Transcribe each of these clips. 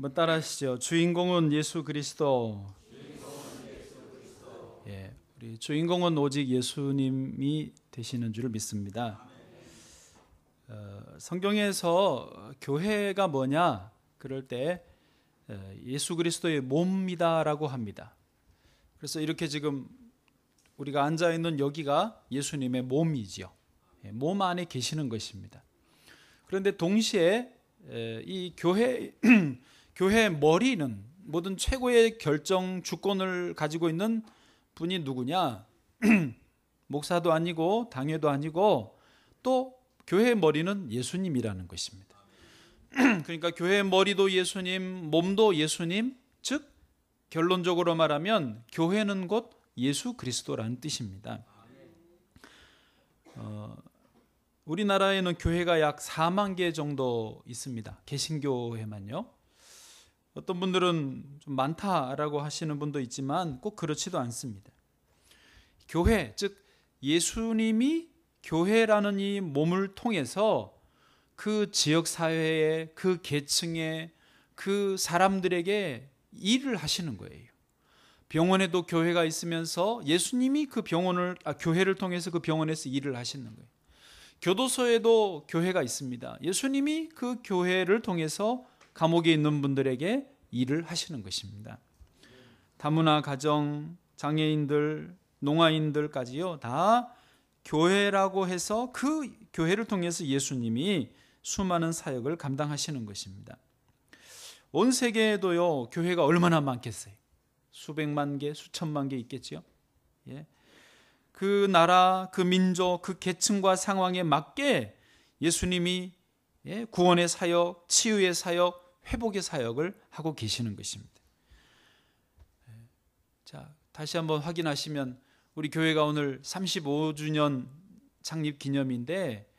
한번 따라하시죠. 주인공은 예수 그리스도. 예, 우리 주인공은 오직 예수님이 되시는 줄 믿습니다. 성경에서 교회가 뭐냐 그럴 때 예수 그리스도의 몸이다라고 합니다. 그래서 이렇게 지금 우리가 앉아 있는 여기가 예수님의 몸이지요. 몸 안에 계시는 것입니다. 그런데 동시에 이 교회의 머리는 모든 최고의 결정 주권을 가지고 있는 분이 누구냐? 목사도 아니고 당회도 아니고 또 교회의 머리는 예수님이라는 것입니다. 그러니까 교회의 머리도 예수님, 몸도 예수님, 즉 결론적으로 말하면 교회는 곧 예수 그리스도라는 뜻입니다. 우리나라에는 교회가 약 4만 개 정도 있습니다. 개신교회만요. 어떤 분들은 좀 많다라고 하시는 분도 있지만 꼭 그렇지도 않습니다. 교회, 즉 예수님이 교회라는 이 몸을 통해서 그 지역사회에, 그 계층에, 그 사람들에게 일을 하시는 거예요. 병원에도 교회가 있으면서 예수님이 그 교회를 통해서 그 병원에서 일을 하시는 거예요. 교도소에도 교회가 있습니다. 예수님이 그 교회를 통해서 감옥에 있는 분들에게 일을 하시는 것입니다. 다문화 가정, 장애인들, 농아인들까지요, 다 교회라고 해서 그 교회를 통해서 예수님이 수많은 사역을 감당하시는 것입니다. 온 세계에도요, 교회가 얼마나 많겠어요? 수백만 개, 수천만 개 있겠죠. 예. 그 나라, 그 민족, 그 계층과 상황에 맞게 예수님이 구원의 사역, 치유의 사역, 회복의 사역을 하고 계시는 것입니다. 자, 다시 한번 확인하시면 우리 교회가 오늘 35주년 창립 기념인데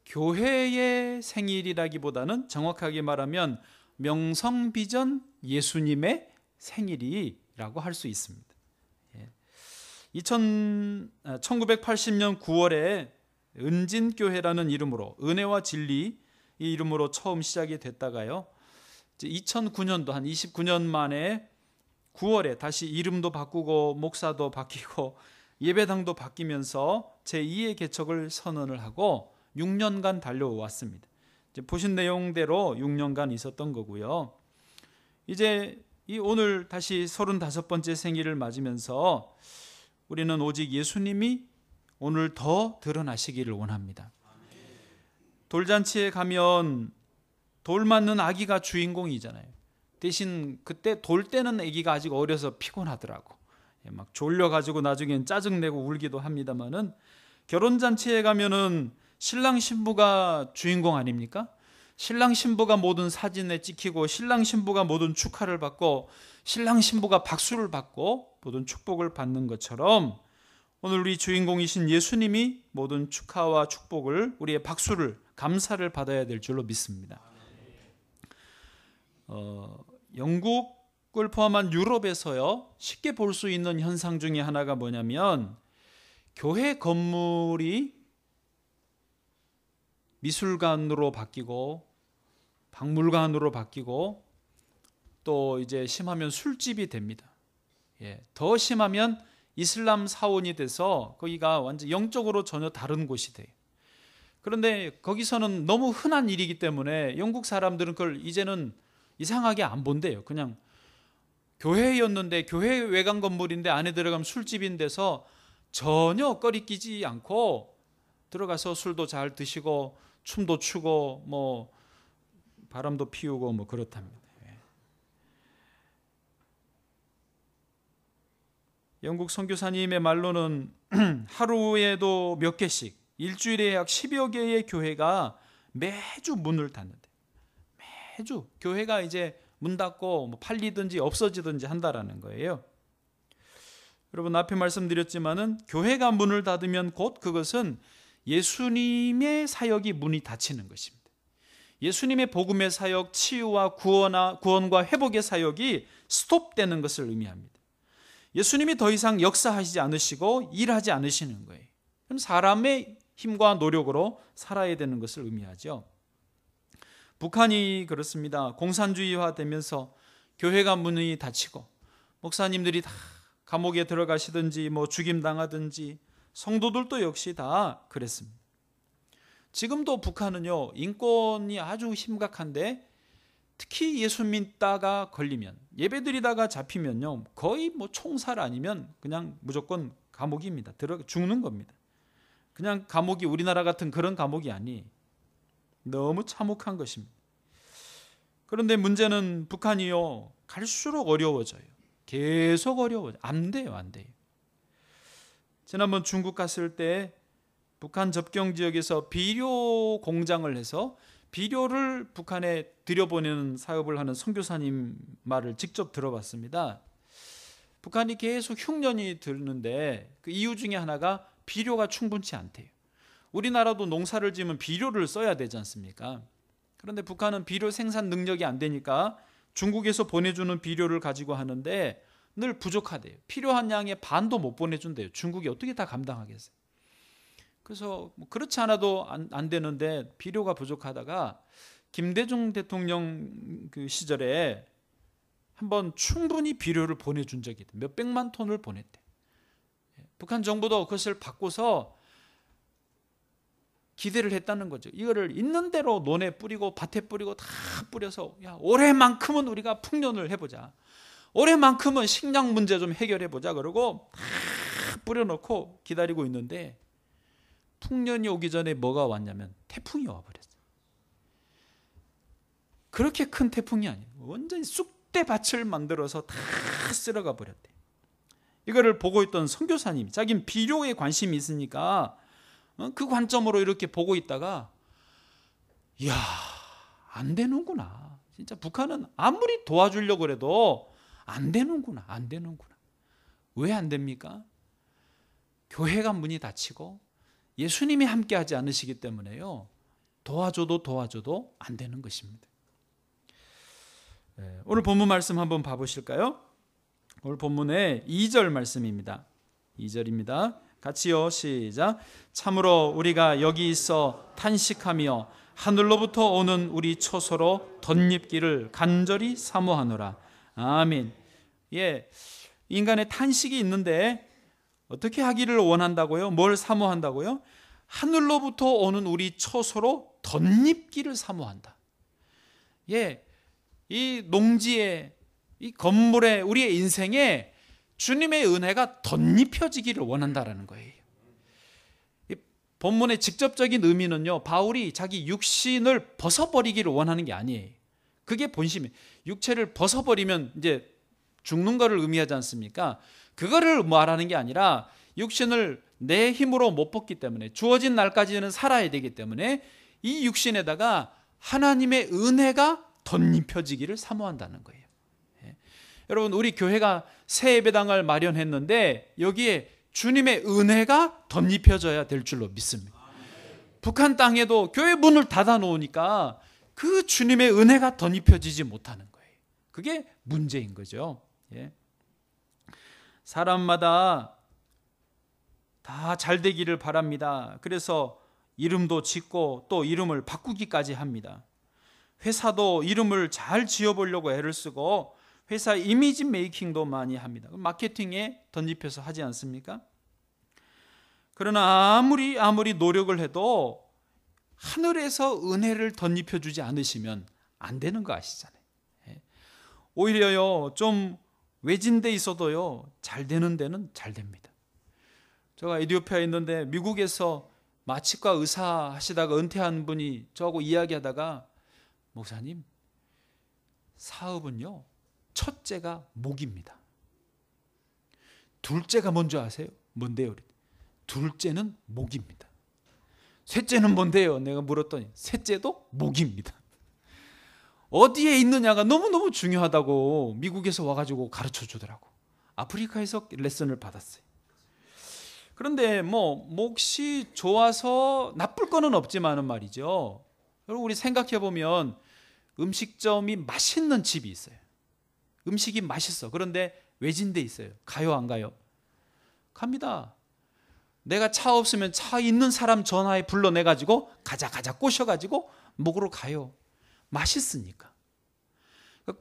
교회의 생일이라기보다는 정확하게 말하면 명성비전 예수님의 생일이라고 할 수 있습니다. 1980년 9월에 은진교회라는 이름으로, 은혜와 진리 이 이름으로 처음 시작이 됐다가요, 2009년도 한 29년 만에 9월에 다시 이름도 바꾸고 목사도 바뀌고 예배당도 바뀌면서 제2의 개척을 선언을 하고 6년간 달려왔습니다. 이제 보신 내용대로 6년간 있었던 거고요. 이제 오늘 다시 35번째 생일을 맞으면서 우리는 오직 예수님이 오늘 더 드러나시기를 원합니다. 돌잔치에 가면 돌 맞는 아기가 주인공이잖아요. 대신 그때 돌 때는 아기가 아직 어려서 피곤하더라고. 막 졸려가지고 나중엔 짜증내고 울기도 합니다만은, 결혼잔치에 가면은 신랑 신부가 주인공 아닙니까? 신랑 신부가 모든 사진에 찍히고 신랑 신부가 모든 축하를 받고 신랑 신부가 박수를 받고 모든 축복을 받는 것처럼 오늘 우리 주인공이신 예수님이 모든 축하와 축복을, 우리의 박수를, 감사를 받아야 될 줄로 믿습니다. 영국을 포함한 유럽에서요, 쉽게 볼 수 있는 현상 중에 하나가 뭐냐면, 교회 건물이 미술관으로 바뀌고 박물관으로 바뀌고 또 이제 심하면 술집이 됩니다. 더 심하면 이슬람 사원이 돼서 거기가 완전 영적으로 전혀 다른 곳이 돼요. 그런데 거기서는 너무 흔한 일이기 때문에 영국 사람들은 그걸 이제는 이상하게 안 본대요. 그냥 교회였는데, 교회 외관 건물인데 안에 들어가면 술집인 데서 전혀 꺼리끼지 않고 들어가서 술도 잘 드시고 춤도 추고 뭐 바람도 피우고 뭐 그렇답니다. 영국 선교사님의 말로는 하루에도 몇 개씩, 일주일에 약 10여 개의 교회가 매주 문을 닫는데, 매주 교회가 이제 문 닫고 뭐 팔리든지 없어지든지 한다라는 거예요. 여러분, 앞에 말씀드렸지만은 교회가 문을 닫으면 곧 그것은 예수님의 사역이 문이 닫히는 것입니다. 예수님의 복음의 사역, 치유와 구원과 회복의 사역이 스톱되는 것을 의미합니다. 예수님이 더 이상 역사하시지 않으시고 일하지 않으시는 거예요. 그럼 사람의 힘과 노력으로 살아야 되는 것을 의미하죠. 북한이 그렇습니다. 공산주의화 되면서 교회가 문이 닫히고 목사님들이 다 감옥에 들어가시든지 죽임당하든지 성도들도 역시 다 그랬습니다. 지금도 북한은요, 인권이 아주 심각한데 특히 예수 믿다가 걸리면, 예배드리다가 잡히면요, 거의 총살 아니면 그냥 무조건 감옥입니다. 죽는 겁니다. 그냥 감옥이 우리나라 같은 그런 감옥이 아니, 너무 참혹한 것입니다. 그런데 문제는 북한이요, 갈수록 어려워져요. 계속 어려워져요. 안 돼요. 지난번 중국 갔을 때 북한 접경 지역에서 비료 공장을 해서 비료를 북한에 들여보내는 사업을 하는 선교사님 말을 직접 들어봤습니다. 북한이 계속 흉년이 드는데 그 이유 중에 하나가 비료가 충분치 않대요. 우리나라도 농사를 지으면 비료를 써야 되지 않습니까? 그런데 북한은 비료 생산 능력이 안 되니까 중국에서 보내주는 비료를 가지고 하는데 늘 부족하대요. 필요한 양의 반도 못 보내준대요. 중국이 어떻게 다 감당하겠어요? 그래서 그렇지 않아도 안 되는데 비료가 부족하다가 김대중 대통령 그 시절에 한번 충분히 비료를 보내준 적이 있대. 몇백만 톤을 보냈대. 북한 정부도 그것을 바꿔서 기대를 했다는 거죠. 이거를 있는 대로 논에 뿌리고 밭에 뿌리고 다 뿌려서 올해만큼은 우리가 풍년을 해보자. 올해만큼은 식량 문제 좀 해결해보자. 그러고 다 뿌려놓고 기다리고 있는데 풍년이 오기 전에 뭐가 왔냐면 태풍이 와버렸어요. 그렇게 큰 태풍이 아니에요. 완전히 쑥대밭을 만들어서 다 쓸어가 버렸대. 이거를 보고 있던 선교사님이 자기는 비료에 관심이 있으니까 그 관점으로 이렇게 보고 있다가 이야, 안 되는구나. 진짜 북한은 아무리 도와주려고 해도 안 되는구나. 왜 안 됩니까? 교회가 문이 닫히고 예수님이 함께하지 않으시기 때문에요. 도와줘도 안 되는 것입니다. 오늘 본문 말씀 한번 봐보실까요? 오늘 본문의 2절 말씀입니다. 2절입니다. 같이요, 시작. 참으로 우리가 여기 있어 탄식하며 하늘로부터 오는 우리 처소로 덧입기를 간절히 사모하노라. 아멘. 인간의 탄식이 있는데 어떻게 하기를 원한다고요? 뭘 사모한다고요? 하늘로부터 오는 우리 처소로 덧입기를 사모한다. 이 농지에, 이 건물에, 우리의 인생에 주님의 은혜가 덧입혀지기를 원한다라는 거예요. 이 본문의 직접적인 의미는요, 바울이 자기 육신을 벗어버리기를 원하는 게 아니에요. 그게 본심이에요. 육체를 벗어버리면 이제 죽는 거를 의미하지 않습니까? 그거를 말하는 게 아니라 육신을 내 힘으로 못 벗기 때문에 주어진 날까지는 살아야 되기 때문에 이 육신에다가 하나님의 은혜가 덧입혀지기를 사모한다는 거예요. 여러분, 우리 교회가 새 예배당을 마련했는데 여기에 주님의 은혜가 덧입혀져야 될 줄로 믿습니다. 북한 땅에도 교회 문을 닫아 놓으니까 그 주님의 은혜가 덧입혀지지 못하는 거예요. 그게 문제인 거죠. 사람마다 다 잘 되기를 바랍니다. 그래서 이름도 짓고 또 이름을 바꾸기까지 합니다. 회사도 이름을 잘 지어보려고 애를 쓰고 회사 이미지 메이킹도 많이 합니다. 마케팅에 덧입혀서 하지 않습니까? 그러나 아무리 노력을 해도 하늘에서 은혜를 덧입혀주지 않으시면 안 되는 거 아시잖아요. 오히려요, 좀 외진데 있어도요, 잘 되는 데는 잘 됩니다. 제가 에티오피아에 있는데 미국에서 마취과 의사 하시다가 은퇴한 분이 저하고 이야기하다가 목사님, 사업은요, 첫째가 목입니다. 둘째가 뭔지 아세요? 뭔데요? 둘째는 목입니다. 셋째는 뭔데요? 내가 물었더니 셋째도 목입니다. 어디에 있느냐가 너무너무 중요하다고 미국에서 와가지고 가르쳐 주더라고. 아프리카에서 레슨을 받았어요. 그런데 몫이 좋아서 나쁠 거는 없지만은 말이죠. 여러분, 우리 생각해 보면 음식점이 맛있는 집이 있어요. 음식이 맛있어. 그런데 외진데 있어요. 가요, 안 가요? 갑니다. 내가 차 없으면 차 있는 사람 전화에 불러내가지고 가자 꼬셔가지고 먹으러 가요. 맛있으니까.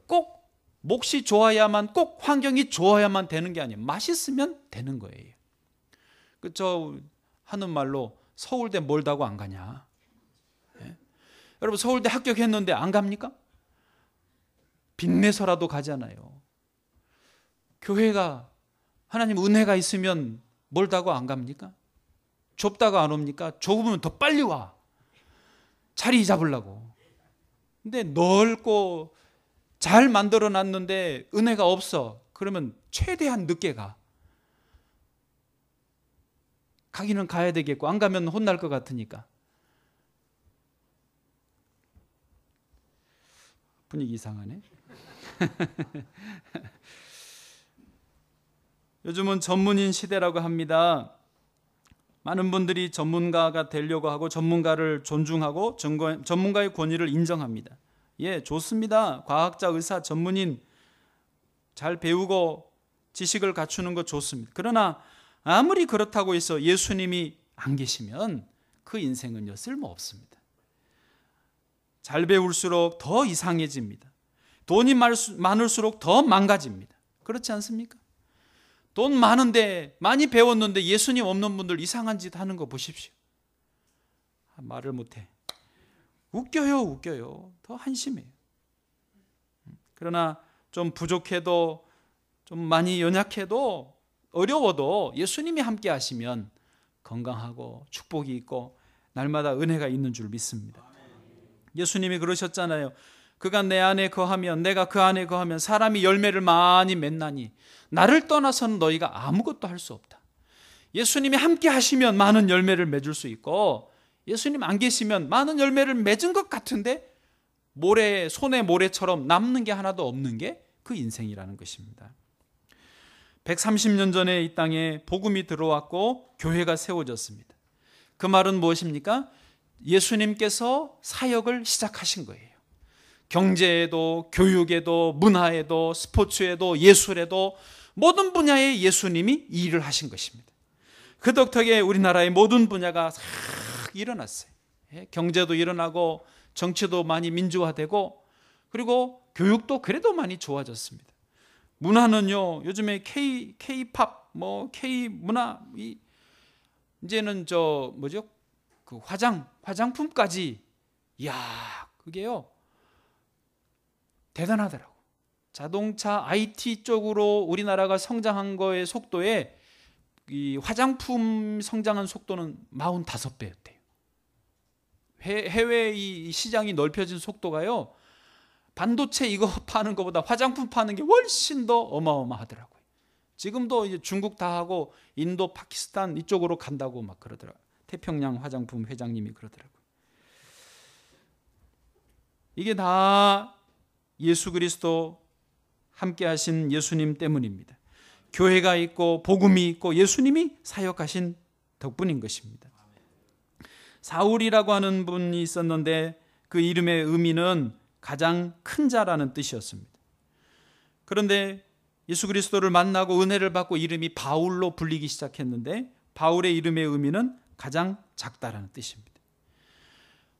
꼭 몫이 좋아야만, 꼭 환경이 좋아야만 되는 게 아니에요. 맛있으면 되는 거예요. 저 하는 말로 서울대 멀다고 안 가냐. 예? 여러분 서울대 합격했는데 안 갑니까? 빚내서라도 가잖아요. 교회가 하나님 은혜가 있으면 멀다고 안 갑니까? 좁다고 안 옵니까? 좁으면 더 빨리 와. 자리 잡으려고. 근데 넓고 잘 만들어 놨는데 은혜가 없어. 그러면 최대한 늦게 가. 가기는 가야 되겠고 안 가면 혼날 것 같으니까. 분위기 이상하네. 요즘은 전문인 시대라고 합니다. 많은 분들이 전문가가 되려고 하고 전문가를 존중하고 전문가의 권위를 인정합니다. 예, 좋습니다. 과학자, 의사, 전문인 잘 배우고 지식을 갖추는 것 좋습니다. 그러나 아무리 그렇다고 해서 예수님이 안 계시면 그 인생은요 쓸모없습니다. 잘 배울수록 더 이상해집니다. 돈이 많을수록 더 망가집니다. 그렇지 않습니까? 돈 많은데 많이 배웠는데 예수님 없는 분들 이상한 짓 하는 거 보십시오. 말을 못해. 웃겨요. 더 한심해요. 그러나 좀 부족해도 좀 많이 연약해도 어려워도 예수님이 함께 하시면 건강하고 축복이 있고 날마다 은혜가 있는 줄 믿습니다. 예수님이 그러셨잖아요. 그가 내 안에 거하면 내가 그 안에 거하면 사람이 열매를 많이 맺나니 나를 떠나서는 너희가 아무것도 할 수 없다. 예수님이 함께 하시면 많은 열매를 맺을 수 있고 예수님 안 계시면 많은 열매를 맺은 것 같은데 손에 모래처럼 남는 게 하나도 없는 게 그 인생이라는 것입니다. 130년 전에 이 땅에 복음이 들어왔고 교회가 세워졌습니다. 그 말은 무엇입니까? 예수님께서 사역을 시작하신 거예요. 경제에도 교육에도 문화에도 스포츠에도 예술에도 모든 분야에 예수님이 일을 하신 것입니다. 그 덕택에 우리나라의 모든 분야가 싹 일어났어요. 경제도 일어나고 정치도 많이 민주화되고 그리고 교육도 그래도 많이 좋아졌습니다. 문화는요 요즘에 K-팝 K-문화 이제는 그 화장품까지 그게요 대단하더라고. 자동차 IT 쪽으로 우리나라가 성장한 거의 속도에 이 화장품 성장한 속도는 45배였대요. 해외 이 시장이 넓혀진 속도가요. 반도체 이거 파는 것보다 화장품 파는 게 훨씬 더 어마어마하더라고요. 지금도 이제 중국 다 하고 인도, 파키스탄 이쪽으로 간다고 막 그러더라고요. 태평양 화장품 회장님이 그러더라고요. 이게 다 예수 그리스도 함께 하신 예수님 때문입니다. 교회가 있고 복음이 있고 예수님이 사역하신 덕분인 것입니다. 사울이라고 하는 분이 있었는데 그 이름의 의미는 가장 큰 자라는 뜻이었습니다. 그런데 예수 그리스도를 만나고 은혜를 받고 이름이 바울로 불리기 시작했는데 바울의 이름의 의미는 가장 작다라는 뜻입니다.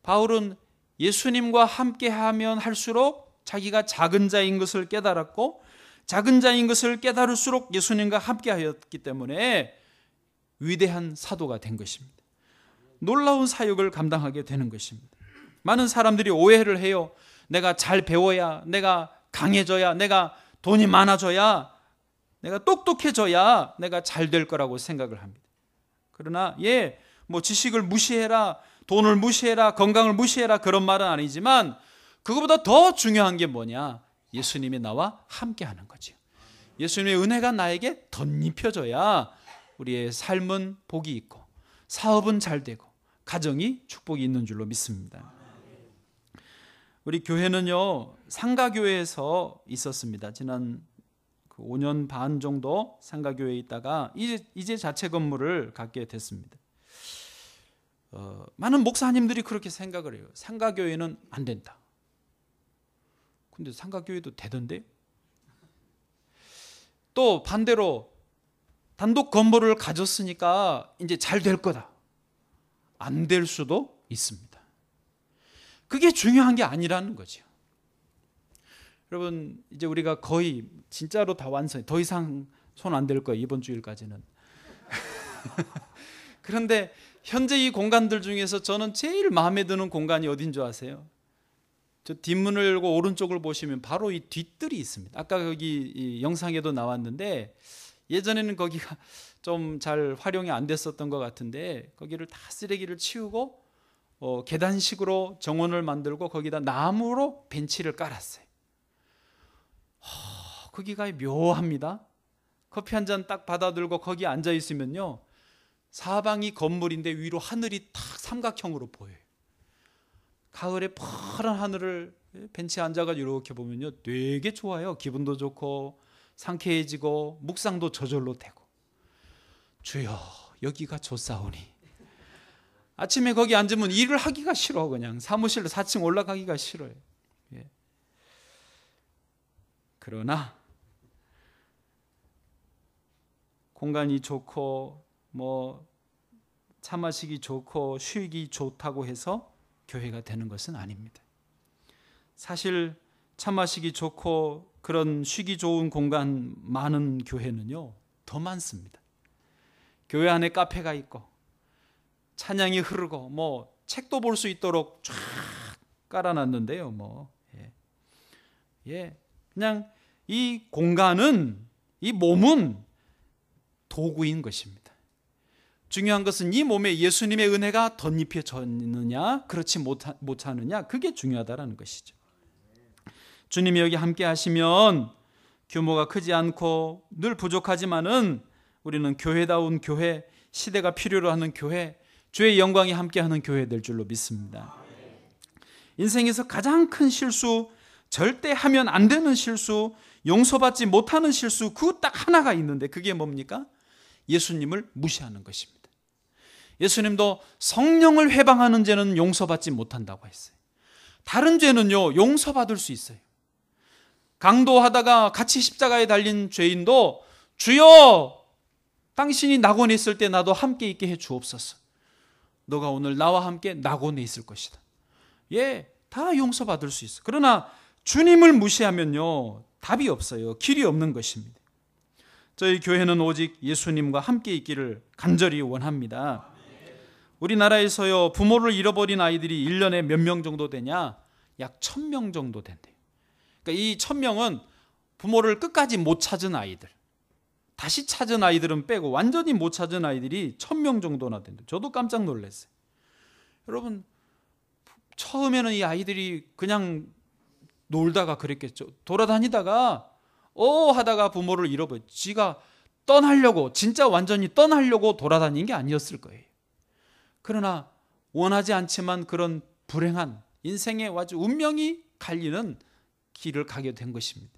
바울은 예수님과 함께하면 할수록 자기가 작은 자인 것을 깨달았고 작은 자인 것을 깨달을수록 예수님과 함께하였기 때문에 위대한 사도가 된 것입니다. 놀라운 사역을 감당하게 되는 것입니다. 많은 사람들이 오해를 해요. 내가 잘 배워야, 내가 강해져야, 내가 돈이 많아져야, 내가 똑똑해져야 내가 잘 될 거라고 생각을 합니다. 그러나 지식을 무시해라, 돈을 무시해라, 건강을 무시해라 그런 말은 아니지만 그거보다 더 중요한 게 뭐냐? 예수님이 나와 함께하는 거죠. 예수님의 은혜가 나에게 덧입혀져야 우리의 삶은 복이 있고 사업은 잘 되고 가정이 축복이 있는 줄로 믿습니다. 우리 교회는요 상가교회에서 있었습니다. 지난 5년 반 정도 상가교회에 있다가 이제 자체 건물을 갖게 됐습니다. 많은 목사님들이 그렇게 생각을 해요. 상가교회는 안 된다. 근데 상가교회도 되던데? 또 반대로 단독 건물을 가졌으니까 이제 잘 될 거다. 안 될 수도 있습니다. 그게 중요한 게 아니라는 거죠. 여러분, 이제 우리가 거의 진짜로 다 완성, 더 이상 손 안 댈 거예요, 이번 주일까지는. 그런데 현재 이 공간들 중에서 저는 제일 마음에 드는 공간이 어딘 줄 아세요? 저 뒷문을 열고 오른쪽을 보시면 바로 이 뒷뜰이 있습니다. 아까 거기 이 영상에도 나왔는데 예전에는 거기가 좀 잘 활용이 안 됐었던 것 같은데 거기를 다 쓰레기를 치우고 계단식으로 정원을 만들고 거기다 나무로 벤치를 깔았어요. 거기가 묘합니다. 커피 한 잔 딱 받아들고 거기 앉아 있으면요, 사방이 건물인데 위로 하늘이 탁 삼각형으로 보여요. 가을에 파란 하늘을 벤치에 앉아가지고 이렇게 보면요, 되게 좋아요. 기분도 좋고 상쾌해지고 묵상도 저절로 되고. 주여, 여기가 좋사오니. 아침에 거기 앉으면 일을 하기가 싫어. 그냥 사무실로 4층 올라가기가 싫어요. 예. 그러나 공간이 좋고 차 마시기 좋고 쉬기 좋다고 해서 교회가 되는 것은 아닙니다. 사실 차 마시기 좋고 그런 쉬기 좋은 공간 많은 교회는요, 더 많습니다. 교회 안에 카페가 있고 찬양이 흐르고 책도 볼 수 있도록 쫙 깔아놨는데요. 그냥 이 공간은, 이 몸은 도구인 것입니다. 중요한 것은 이 몸에 예수님의 은혜가 덧입혀졌느냐 그렇지 못하느냐, 그게 중요하다는 것이죠. 주님이 여기 함께 하시면 규모가 크지 않고 늘 부족하지만은 우리는 교회다운 교회, 시대가 필요로 하는 교회, 주의 영광이 함께하는 교회 될 줄로 믿습니다. 인생에서 가장 큰 실수, 절대 하면 안 되는 실수, 용서받지 못하는 실수, 그 딱 하나가 있는데 그게 뭡니까? 예수님을 무시하는 것입니다. 예수님도 성령을 회방하는 죄는 용서받지 못한다고 했어요. 다른 죄는요, 용서받을 수 있어요. 강도하다가 같이 십자가에 달린 죄인도 주여, 당신이 낙원에 있을 때 나도 함께 있게 해 주옵소서. 너가 오늘 나와 함께 낙원에 있을 것이다. 다 용서받을 수 있어요. 그러나 주님을 무시하면요, 답이 없어요. 길이 없는 것입니다. 저희 교회는 오직 예수님과 함께 있기를 간절히 원합니다. 우리나라에서요, 부모를 잃어버린 아이들이 1년에 몇 명 정도 되냐? 약 1000명 정도 된대요. 그러니까 이 1000명은 부모를 끝까지 못 찾은 아이들, 다시 찾은 아이들은 빼고 완전히 못 찾은 아이들이 1000명 정도나 된대요. 저도 깜짝 놀랐어요. 여러분, 처음에는 이 아이들이 그냥 놀다가 그랬겠죠. 돌아다니다가 하다가 부모를 잃어버려. 지가 떠나려고, 진짜 완전히 떠나려고 돌아다닌 게 아니었을 거예요. 그러나 원하지 않지만 그런 불행한 인생의 아주 운명이 갈리는 길을 가게 된 것입니다.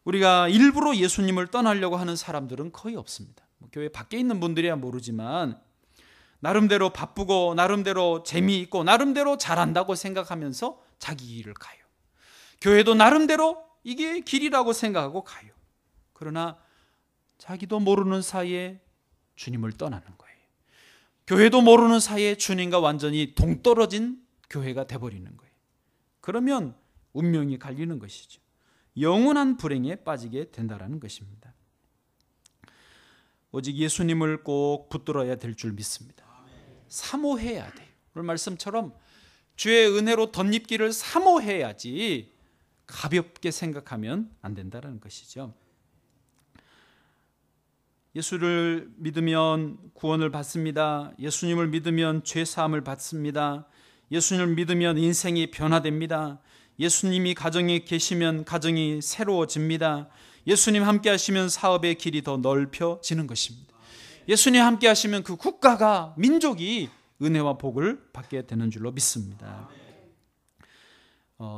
우리가 일부러 예수님을 떠나려고 하는 사람들은 거의 없습니다. 교회 밖에 있는 분들이야 모르지만 나름대로 바쁘고 나름대로 재미있고 나름대로 잘한다고 생각하면서 자기 길을 가요. 교회도 나름대로 이게 길이라고 생각하고 가요. 그러나 자기도 모르는 사이에 주님을 떠나는 거예요. 교회도 모르는 사이에 주님과 완전히 동떨어진 교회가 돼버리는 거예요. 그러면 운명이 갈리는 것이죠. 영원한 불행에 빠지게 된다는 것입니다. 오직 예수님을 꼭 붙들어야 될 줄 믿습니다. 사모해야 돼요. 오늘 말씀처럼 주의 은혜로 덧입기를 사모해야지 가볍게 생각하면 안 된다는 것이죠. 예수를 믿으면 구원을 받습니다. 예수님을 믿으면 죄사함을 받습니다. 예수님을 믿으면 인생이 변화됩니다. 예수님이 가정에 계시면 가정이 새로워집니다. 예수님 함께 하시면 사업의 길이 더 넓혀지는 것입니다. 예수님 함께 하시면 그 국가가, 민족이 은혜와 복을 받게 되는 줄로 믿습니다.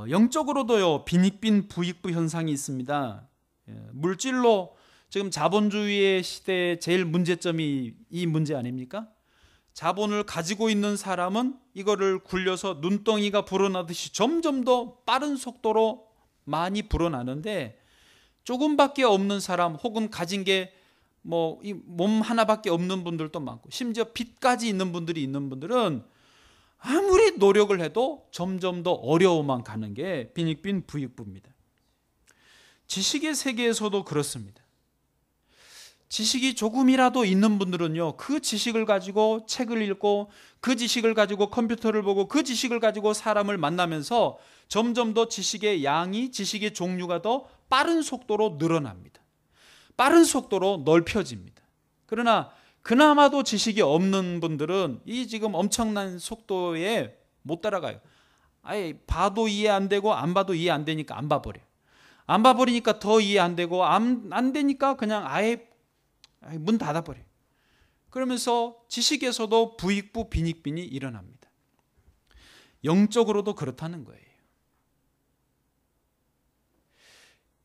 영적으로도요, 빈익빈 부익부 현상이 있습니다. 물질로 지금 자본주의의 시대의 제일 문제점이 이 문제 아닙니까? 자본을 가지고 있는 사람은 이거를 굴려서 눈덩이가 불어나듯이 점점 더 빠른 속도로 많이 불어나는데, 조금밖에 없는 사람 혹은 가진 게 이 몸 하나밖에 없는 분들도 많고 심지어 빚까지 있는 분들은 아무리 노력을 해도 점점 더 어려워만 가는 게 빈익빈 부익부입니다. 지식의 세계에서도 그렇습니다. 지식이 조금이라도 있는 분들은요, 그 지식을 가지고 책을 읽고 그 지식을 가지고 컴퓨터를 보고 그 지식을 가지고 사람을 만나면서 점점 더 지식의 양이, 지식의 종류가 더 빠른 속도로 늘어납니다. 빠른 속도로 넓혀집니다. 그러나 그나마도 지식이 없는 분들은 이 지금 엄청난 속도에 못 따라가요. 아예 봐도 이해 안 되고 안 봐도 이해 안 되니까 안 봐버려요. 안 봐버리니까 더 이해 안 되고 안 되니까 그냥 아예 문 닫아버려요. 그러면서 지식에서도 부익부 빈익빈이 일어납니다. 영적으로도 그렇다는 거예요.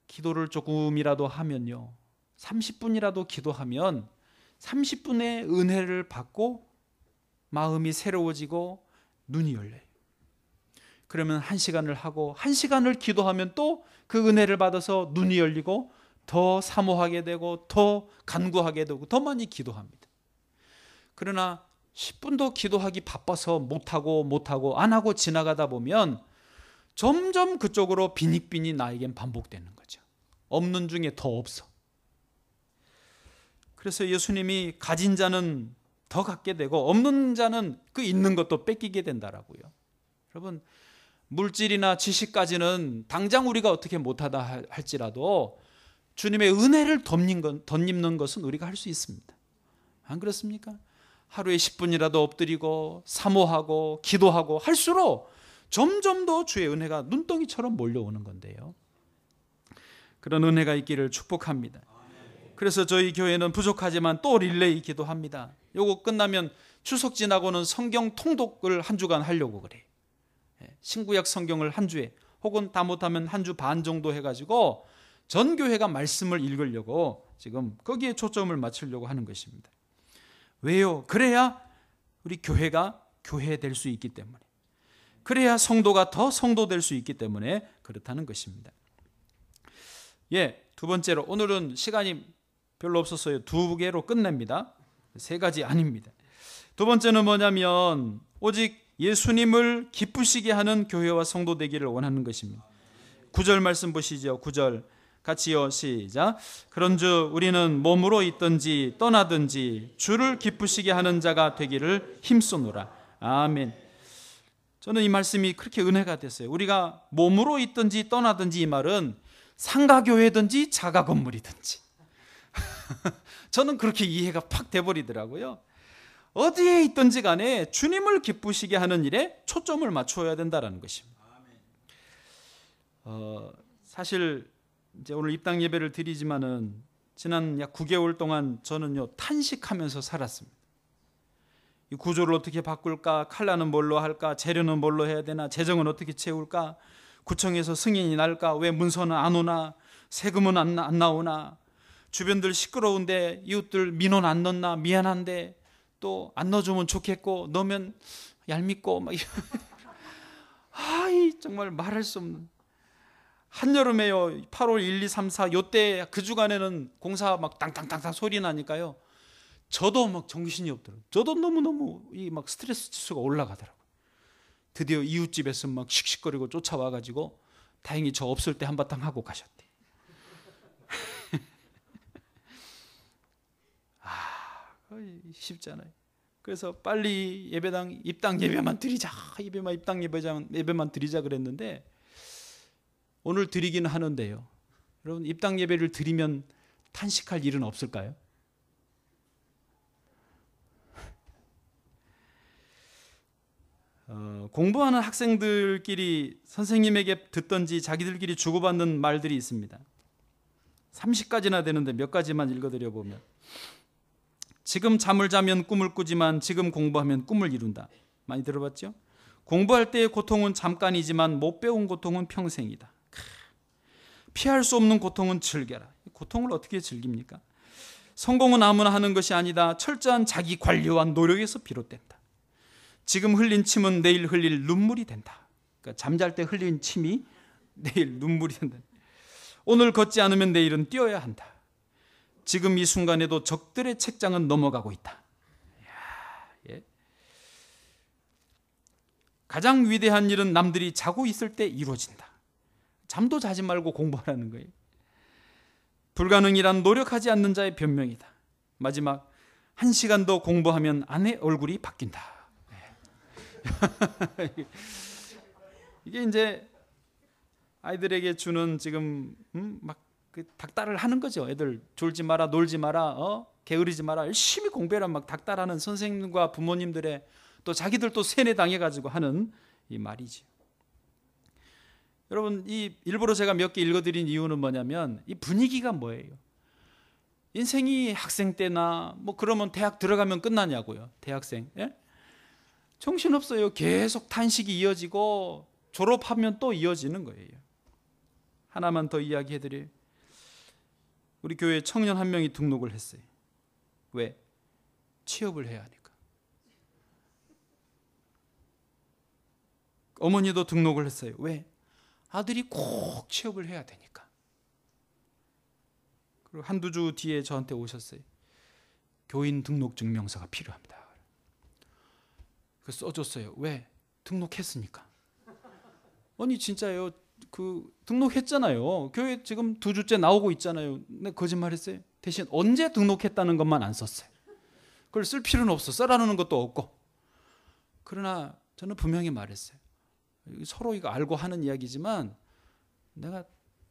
기도를 조금이라도 하면요, 30분이라도 기도하면 30분의 은혜를 받고 마음이 새로워지고 눈이 열려요. 그러면 1시간을 하고 1시간을 기도하면 또 그 은혜를 받아서 눈이 열리고 더 사모하게 되고 더 간구하게 되고 더 많이 기도합니다. 그러나 10분도 기도하기 바빠서 못하고 안 하고 지나가다 보면 점점 그쪽으로 빈익빈이 나에겐 반복되는 거죠. 없는 중에 더 없어. 그래서 예수님이 가진 자는 더 갖게 되고 없는 자는 그 있는 것도 뺏기게 된다라고요. 여러분, 물질이나 지식까지는 당장 우리가 어떻게 못하다 할지라도 주님의 은혜를 덧입는 것은 우리가 할 수 있습니다. 안 그렇습니까? 하루에 10분이라도 엎드리고 사모하고 기도하고 할수록 점점 더 주의 은혜가 눈덩이처럼 몰려오는 건데요. 그런 은혜가 있기를 축복합니다. 그래서 저희 교회는 부족하지만 또 릴레이 기도합니다. 요거 끝나면 추석 지나고는 성경 통독을 한 주간 하려고 그래요. 신구약 성경을 한 주에, 혹은 다 못하면 한 주 반 정도 해가지고 전 교회가 말씀을 읽으려고 지금 거기에 초점을 맞추려고 하는 것입니다. 왜요? 그래야 우리 교회가 교회 될 수 있기 때문에, 그래야 성도가 더 성도 될 수 있기 때문에 그렇다는 것입니다. 두 번째로, 오늘은 시간이 별로 없었어요. 2개로 끝냅니다. 3가지 아닙니다. 두 번째는 뭐냐면 오직 예수님을 기쁘시게 하는 교회와 성도 되기를 원하는 것입니다. 9절 말씀 보시죠. 9절 같이요, 시작. 그런즉 우리는 몸으로 있든지 떠나든지 주를 기쁘시게 하는 자가 되기를 힘쓰노라. 아멘. 저는 이 말씀이 그렇게 은혜가 됐어요. 우리가 몸으로 있든지 떠나든지, 이 말은 상가교회든지 자가건물이든지 저는 그렇게 이해가 팍 돼버리더라고요. 어디에 있든지 간에 주님을 기쁘시게 하는 일에 초점을 맞춰야 된다는 것입니다. 사실 이제 오늘 입당 예배를 드리지만은 지난 약 9개월 동안 저는요, 탄식하면서 살았습니다. 이 구조를 어떻게 바꿀까? 칼라는 뭘로 할까? 재료는 뭘로 해야 되나? 재정은 어떻게 채울까? 구청에서 승인이 날까? 왜 문서는 안 오나? 세금은 안 나오나? 주변들 시끄러운데 이웃들 민원 안 넣나? 미안한데 또 안 넣어주면 좋겠고, 넣으면 얄밉고 막 정말 말할 수 없는 한여름에요. 8월 1, 2, 3, 4 요때 그 주간에는 공사 막 땅땅땅땅 소리 나니까요, 저도 막 정신이 없더라고요. 저도 너무너무 이 막 스트레스 지수가 올라가더라고요. 드디어 이웃집에서 막 씩씩거리고 쫓아와가지고 다행히 저 없을 때 한바탕 하고 가셨대. 쉽지 않아요. 그래서 빨리 입당 예배만 드리자, 입당 예배만 드리자 그랬는데 오늘 드리기는 하는데요. 여러분, 입당 예배를 드리면 탄식할 일은 없을까요? 공부하는 학생들끼리 선생님에게 듣던지 자기들끼리 주고받는 말들이 있습니다. 30가지나 되는데 몇 가지만 읽어드려 보면, 지금 잠을 자면 꿈을 꾸지만 지금 공부하면 꿈을 이룬다. 많이 들어봤죠? 공부할 때의 고통은 잠깐이지만 못 배운 고통은 평생이다. 피할 수 없는 고통은 즐겨라. 고통을 어떻게 즐깁니까? 성공은 아무나 하는 것이 아니다. 철저한 자기 관리와 노력에서 비롯된다. 지금 흘린 침은 내일 흘릴 눈물이 된다. 그러니까 잠잘 때 흘린 침이 내일 눈물이 된다. 오늘 걷지 않으면 내일은 뛰어야 한다. 지금 이 순간에도 적들의 책장은 넘어가고 있다. 가장 위대한 일은 남들이 자고 있을 때 이루어진다. 잠도 자지 말고 공부하라는 거예요. 불가능이란 노력하지 않는 자의 변명이다. 마지막, 1시간 더 공부하면 아내 얼굴이 바뀐다. 이게 이제 아이들에게 주는 지금 막 그 닥달을 하는 거죠. 애들 졸지 마라, 놀지 마라, 게으르지 마라, 열심히 공부해라 막 닥달하는 선생님과 부모님들의, 또 자기들도 세뇌당해가지고 하는 이 말이지. 여러분, 이 일부러 제가 몇 개 읽어드린 이유는 뭐냐면 이 분위기가 뭐예요? 인생이 학생 때나 뭐 그러면 대학 들어가면 끝나냐고요. 대학생, 예? 정신없어요. 계속 탄식이 이어지고 졸업하면 또 이어지는 거예요. 하나만 더 이야기해드려요. 우리 교회에 청년 한 명이 등록을 했어요. 왜? 취업을 해야 하니까. 어머니도 등록을 했어요. 왜? 아들이 꼭 취업을 해야 되니까. 그리고 한두 주 뒤에 저한테 오셨어요. 교인 등록 증명서가 필요합니다. 그래서 써줬어요. 왜? 등록했으니까. 아니 진짜요. 그 등록했잖아요. 교회 지금 2주째 나오고 있잖아요. 네, 거짓말했어요. 대신 언제 등록했다는 것만 안 썼어요. 그걸 쓸 필요는 없어. 써라는 것도 없고. 그러나 저는 분명히 말했어요. 서로 이거 알고 하는 이야기지만 내가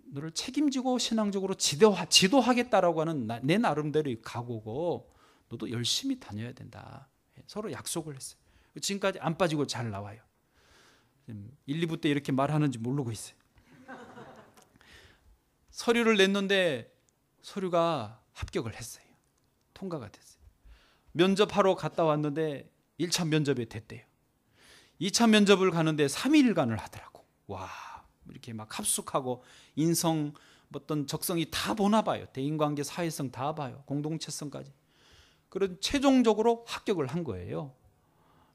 너를 책임지고 신앙적으로 지도하겠다라고 하는 내 나름대로의 각오고 너도 열심히 다녀야 된다. 서로 약속을 했어요. 지금까지 안 빠지고 잘 나와요. 1, 2부 때 이렇게 말하는지 모르고 있어요. 서류를 냈는데 서류가 합격을 했어요. 통과가 됐어요. 면접하러 갔다 왔는데 1차 면접에 됐대요. 2차 면접을 가는데 3일간을 하더라고. 와, 이렇게 막 합숙하고 인성, 어떤 적성이 다 보나 봐요. 대인관계, 사회성 다 봐요. 공동체성까지. 그런 최종적으로 합격을 한 거예요.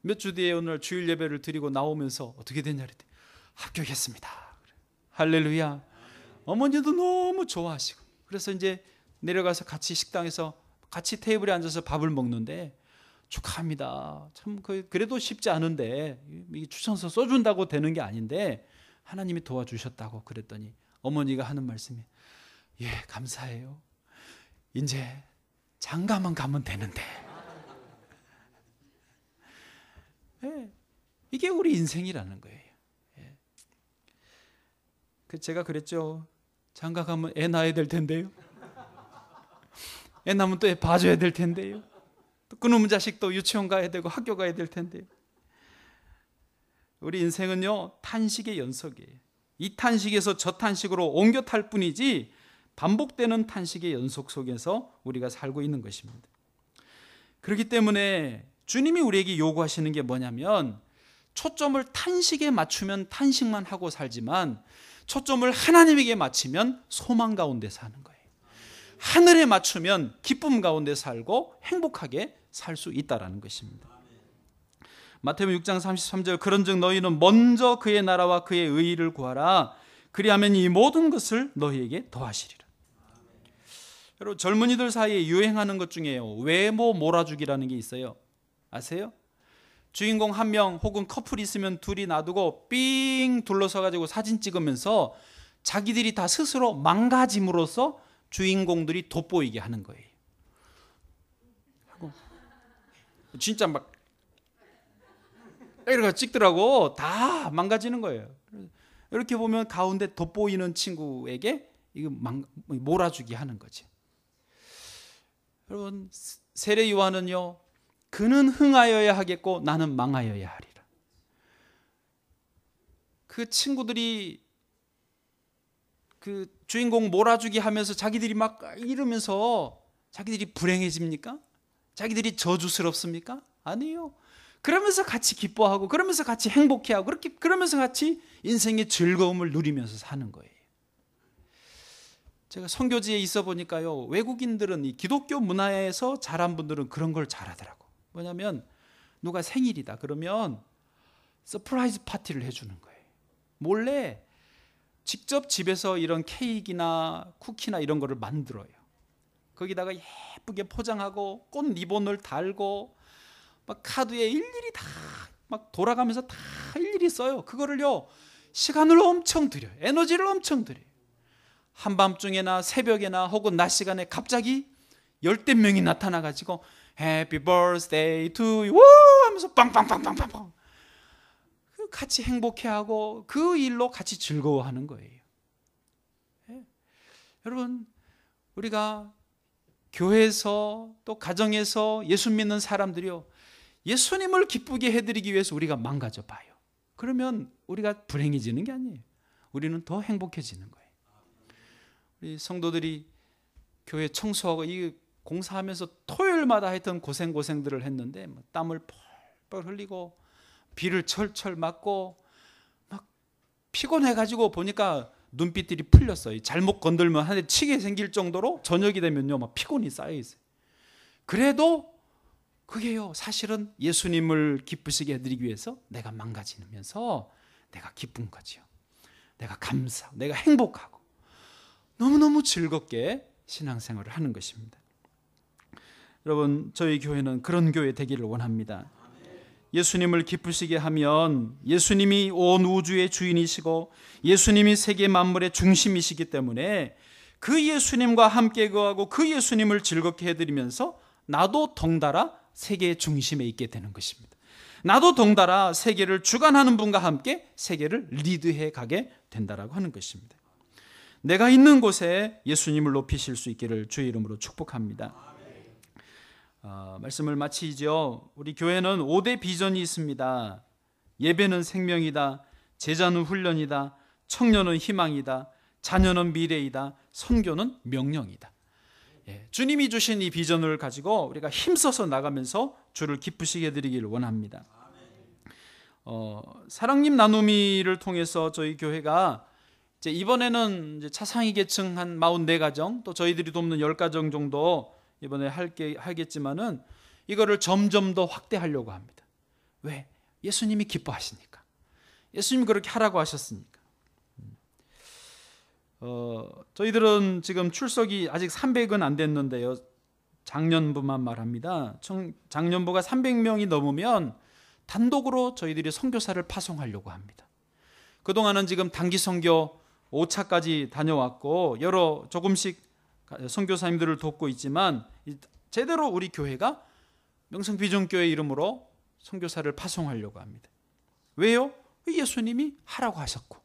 몇 주 뒤에 오늘 주일 예배를 드리고 나오면서 어떻게 됐냐 그랬더니 합격했습니다. 할렐루야. 어머니도 너무 좋아하시고, 그래서 이제 내려가서 같이 식당에서 같이 테이블에 앉아서 밥을 먹는데 축하합니다. 참 그래도 쉽지 않은데 이 추천서 써준다고 되는 게 아닌데 하나님이 도와주셨다고 그랬더니 어머니가 하는 말씀이, 예, 감사해요. 이제 장가만 가면 되는데. 예, 이게 우리 인생이라는 거예요. 예. 제가 그랬죠. 장가 가면 애 낳아야 될 텐데요. 애 낳으면 또 애 봐줘야 될 텐데요. 또 그놈의 자식도 유치원 가야 되고 학교 가야 될 텐데요. 우리 인생은요, 탄식의 연속이에요. 이 탄식에서 저 탄식으로 옮겨 탈 뿐이지 반복되는 탄식의 연속 속에서 우리가 살고 있는 것입니다. 그렇기 때문에 주님이 우리에게 요구하시는 게 뭐냐면, 초점을 탄식에 맞추면 탄식만 하고 살지만 초점을 하나님에게 맞추면 소망 가운데 사는 거예요. 하늘에 맞추면 기쁨 가운데 살고 행복하게 살 수 있다는 것입니다. 마태복음 6장 33절, 그런즉 너희는 먼저 그의 나라와 그의 의의를 구하라. 그리하면 이 모든 것을 너희에게 더하시리라. 여러분, 젊은이들 사이에 유행하는 것 중에요, 외모 몰아주기라는 게 있어요. 아세요? 주인공 한 명 혹은 커플이 있으면 둘이 놔두고 삥 둘러서 가지고 사진 찍으면서 자기들이 다 스스로 망가짐으로써 주인공들이 돋보이게 하는 거예요. 진짜 막 이렇게 찍더라고. 다 망가지는 거예요. 이렇게 보면 가운데 돋보이는 친구에게 이거 몰아주기 하는 거죠. 여러분, 세례 요한은요, 그는 흥하여야 하겠고 나는 망하여야 하리라. 그 친구들이 그 주인공 몰아주기 하면서 자기들이 막 이러면서 자기들이 불행해집니까? 자기들이 저주스럽습니까? 아니에요. 그러면서 같이 기뻐하고, 그러면서 같이 행복해하고, 그러면서 같이 인생의 즐거움을 누리면서 사는 거예요. 제가 선교지에 있어 보니까요, 외국인들은 이 기독교 문화에서 자란 분들은 그런 걸 잘하더라고. 뭐냐면 누가 생일이다 그러면 서프라이즈 파티를 해주는 거예요. 몰래 직접 집에서 이런 케이크나 쿠키나 이런 거를 만들어요. 거기다가 예쁘게 포장하고 꽃 리본을 달고 막 카드에 일일이 다 막 돌아가면서 다 일일이 써요. 그거를요, 시간을 엄청 들여요. 에너지를 엄청 들여요. 한밤중에나 새벽에나 혹은 낮 시간에 갑자기 열댓 명이 나타나가지고 Happy birthday to you 하면서 빵빵빵빵빵 같이 행복해하고 그 일로 같이 즐거워하는 거예요. 예. 여러분, 우리가 교회에서 또 가정에서 예수 믿는 사람들이요, 예수님을 기쁘게 해드리기 위해서 우리가 망가져 봐요. 그러면 우리가 불행해지는 게 아니에요. 우리는 더 행복해지는 거예요. 우리 성도들이 교회 청소하고 이 공사하면서 토요일마다 하여튼 고생들을 했는데 땀을 펄펄 흘리고 비를 철철 맞고 막 피곤해가지고 보니까 눈빛들이 풀렸어요. 잘못 건들면 한 대 치게 생길 정도로 저녁이 되면요 막 피곤이 쌓여 있어요. 그래도 그게요, 사실은 예수님을 기쁘시게 해드리기 위해서 내가 망가지면서 내가 기쁜 거지요. 내가 감사하고 내가 행복하고 너무너무 즐겁게 신앙생활을 하는 것입니다. 여러분, 저희 교회는 그런 교회 되기를 원합니다. 예수님을 기쁘시게 하면 예수님이 온 우주의 주인이시고 예수님이 세계 만물의 중심이시기 때문에 그 예수님과 함께 거하고 그 예수님을 즐겁게 해드리면서 나도 덩달아 세계의 중심에 있게 되는 것입니다. 나도 덩달아 세계를 주관하는 분과 함께 세계를 리드해 가게 된다라고 하는 것입니다. 내가 있는 곳에 예수님을 높이실 수 있기를 주의 이름으로 축복합니다. 말씀을 마치죠. 우리 교회는 5대 비전이 있습니다. 예배는 생명이다, 제자는 훈련이다, 청년은 희망이다, 자녀는 미래이다, 선교는 명령이다. 주님이 주신 이 비전을 가지고 우리가 힘써서 나가면서 주를 기쁘시게 해드리기를 원합니다. 사랑님 나눔이를 통해서 저희 교회가 이제 이번에는 이제 차상위 계층 한 44가정, 또 저희들이 돕는 10가정 정도 이번에 하겠지만은 이거를 점점 더 확대하려고 합니다. 왜? 예수님이 기뻐하시니까. 예수님이 그렇게 하라고 하셨으니까. 저희들은 지금 출석이 아직 300은 안 됐는데요. 작년부만 말합니다. 작년부가 300명이 넘으면 단독으로 저희들이 선교사를 파송하려고 합니다. 그동안은 지금 단기 선교 5차까지 다녀왔고 여러 조금씩 선교사님들을 돕고 있지만 제대로 우리 교회가 명성비전교회 이름으로 선교사를 파송하려고 합니다. 왜요? 예수님이 하라고 하셨고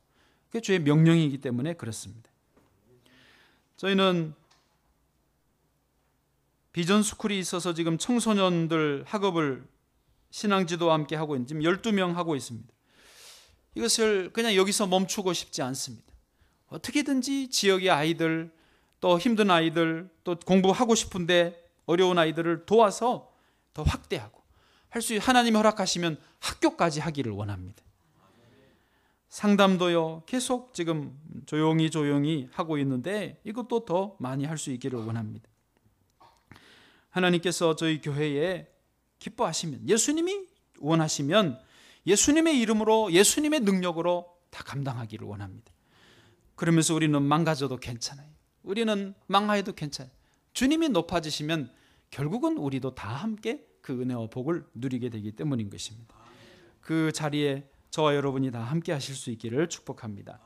그게 주의 명령이기 때문에 그렇습니다. 저희는 비전스쿨이 있어서 지금 청소년들 학업을 신앙지도와 함께 하고 있는 지금 12명 하고 있습니다. 이것을 그냥 여기서 멈추고 싶지 않습니다. 어떻게든지 지역의 아이들, 또 힘든 아이들, 또 공부하고 싶은데 어려운 아이들을 도와서 더 확대하고 할 수 하나님이 허락하시면 학교까지 하기를 원합니다. 상담도요 계속 지금 조용히 하고 있는데 이것도 더 많이 할 수 있기를 원합니다. 하나님께서 저희 교회에 기뻐하시면, 예수님이 원하시면 예수님의 이름으로 예수님의 능력으로 다 감당하기를 원합니다. 그러면서 우리는 망가져도 괜찮아요. 우리는 망하여도 괜찮아요. 주님이 높아지시면 결국은 우리도 다 함께 그 은혜와 복을 누리게 되기 때문인 것입니다. 그 자리에 저와 여러분이 다 함께 하실 수 있기를 축복합니다.